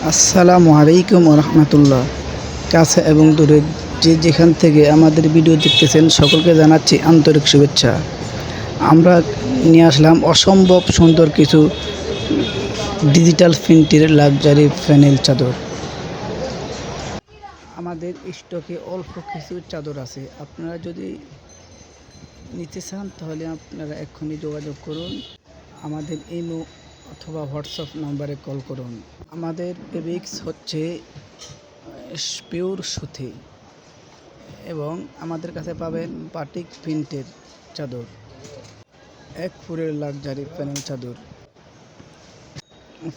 আসসালামু আলাইকুম রহমতুল্লাহ। কাছে এবং দূরে যে যেখান থেকে আমাদের ভিডিও দেখতেছেন সকলকে জানাচ্ছি আন্তরিক শুভেচ্ছা। আমরা নিয়ে আসলাম অসম্ভব সুন্দর কিছু ডিজিটাল প্রিন্টের লাক্সারি প্যানেল চাদর। আমাদের স্টকে অল্প কিছু চাদর আছে, আপনারা যদি নিতে চান তাহলে আপনারা এক্ষুনি যোগাযোগ করুন। আমাদের ইমো অথবা হোয়াটসঅ্যাপ নাম্বারে কল করুন। আমাদের ফেব্রিক্স হচ্ছে পিওর সুতি এবং আমাদের কাছে পাবেন বাটিক প্রিন্টের চাদর, এক ফুরের লাক্সারি প্যানেল চাদর।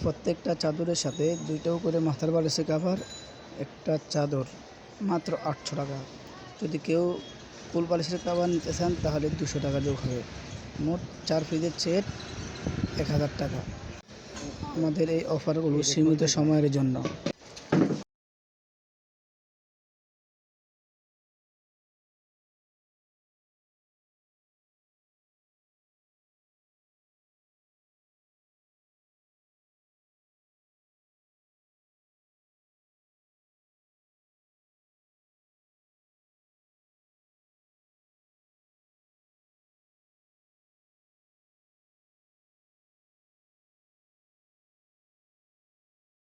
প্রত্যেকটা চাদরের সাথে দুইটাও করে মাথার বালিশের কাভার, একটা চাদর মাত্র 800 টাকা। যদি কেউ ফুল বালিশের কাভার নিতে চান তাহলে 200 টাকা যোগ হবে। মোট 4 পিসের সেট 1000 টাকা। আমাদের এই অফারগুলো সীমিত সময়ের জন্য।